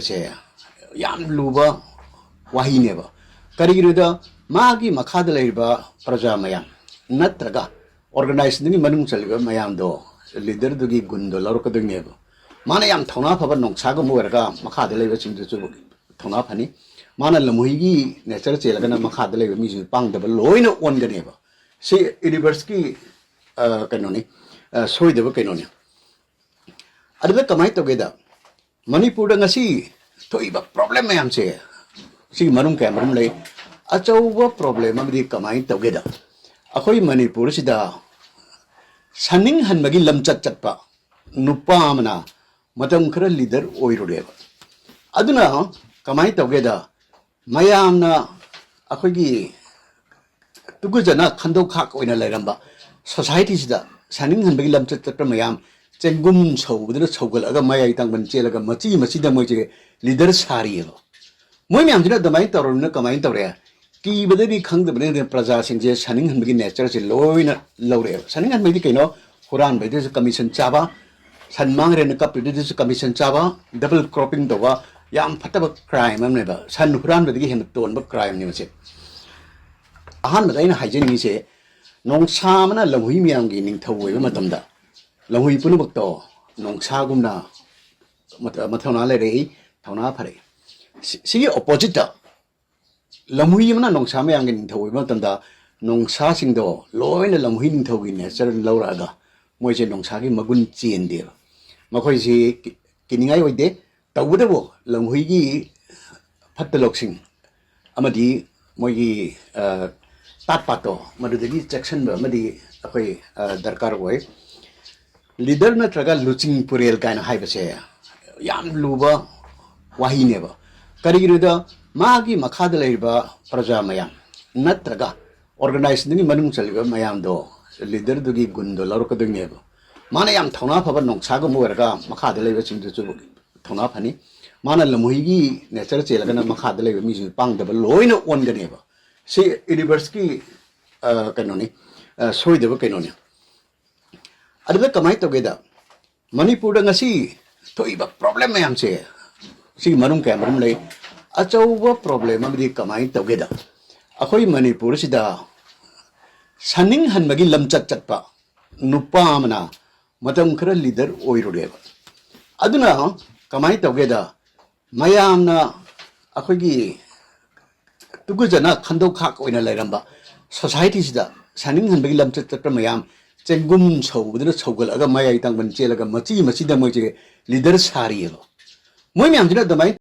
세 ям 루바 와히네바 그리기로다 마기 마카드 레이바 프라자 마얌 나트라가 오르가나이즈딩이 마능 찰리바 마얌도 리더드기 군도 러거등네바 마나 얌 통나 파바 농사가 모여가 마카드 레이바 침도 좀 통나 파니 마나 럼후이기 네처 첼가나 마카드 레이바 미주 빵데바 로이나 온가네바 시 유니버시티 कनोनी सोईदब कनोनी अदब कमाई तोगेदा Manipur ngasi थोइबा problem ma'am से सी मरुम के मरुम ले अचौबा प्रॉब्लम अमदी कमाई तोगेदा अखोई मणिपुर सिदा सनिंग हनबगी लमचत चतपा नुपा अमना मतम खर लीडर ओइरोडेबा अदुना कमाई तोगेदा मयामना अखोगी तुगुजना खंदो खाक ओइना लेरंबा सोसाइटी सिदा सानिंग हनबगी लमचत चतपा मयाम चेंगुम सौबदना सौगलगा मायाई तांगबन चेलगा मची मसीदा मोइजे लीडर सारियो मोइ म्यामजिना दमाई तौरना कमाई तौरे की बदगी खंगदबने प्रजा सिंजे सानिंग हनबगी नेचर से लोइना लौरे सानिंग हनबगी कइनो हुरान बदे कमीशन चाबा सनमांग रेन कपदे कमीशन चाबा डबल क्रॉपिंग दवा याम फटब क्राइम अमनेबा सन हुरान बदगी हेन तोनबा क्राइम निमसे अहान मदाइना हाइजेनिसे नोंसामना लहुई मियांगी निंगथौवे मतमदा लहुई पुनुबक्तो नोंसागुमना मथौना लेरे थौना फरे सिगी ऑपोजिट लमुई मना नोंसा मियांगी निंगथौवे मतमदा नोंसा सिंगदो लोइना लमुई निंगथौगी नेचर लौरागा मोइसे नोंसागी मगुन चेंदे मखोइसे किनिंगाई ओइदे तौबदबो लमुईगी फत्तलोक्सिंग अमदी मोइगी ताटपातो मदुदगी सेक्शन बमदी अखोई दरकार होय लीडर नत्रगा लुचिंग पुरेल काइन हाइबसे याम लुबा वाहिनेबा करिगिरुदा मागी मखाद लेबा प्रजा मयाम नत्रगा ऑर्गेनाइजेशननि मनुंग चलिबा मयामदो लीडर दुगी गुंदो लरकदंगनेबा माना याम थौना फबा नोंसागो मोरगा मखाद लेबा चिंदु चुबु थौना फनी माना लमुहिगी नेचर चेलगना मखाद लेबा मिजु पांगदबा लोइना ओनगनेबा सी यूनिवर्सिटी कनोनी सोईदब कनोनी अदब कमाई तोगेदा मणिपुर ngasi थोइबा प्रॉब्लम मैम से सी मरुम के मरुम ले अचौबा प्रॉब्लम अमदी कमाई तोगेदा अखोई मणिपुर सिदा सनिंग हनबगी लमचत चतपा नुपा अमना मतम खर लीडर ओइरोडेबा अदुना कमाई तोगेदा मयामना अखोगी तुगुजना खंदो खाक ओइना लेरंबा सोसाइटी सिदा सानिंग हनबगी लमचत चतपा मयाम चेंगुम सौबदना सौगलगा मायाई तांगबन चेलगा मची मसीदा मोइजे लीडर सारियो मोइ म्यामजिना दमाई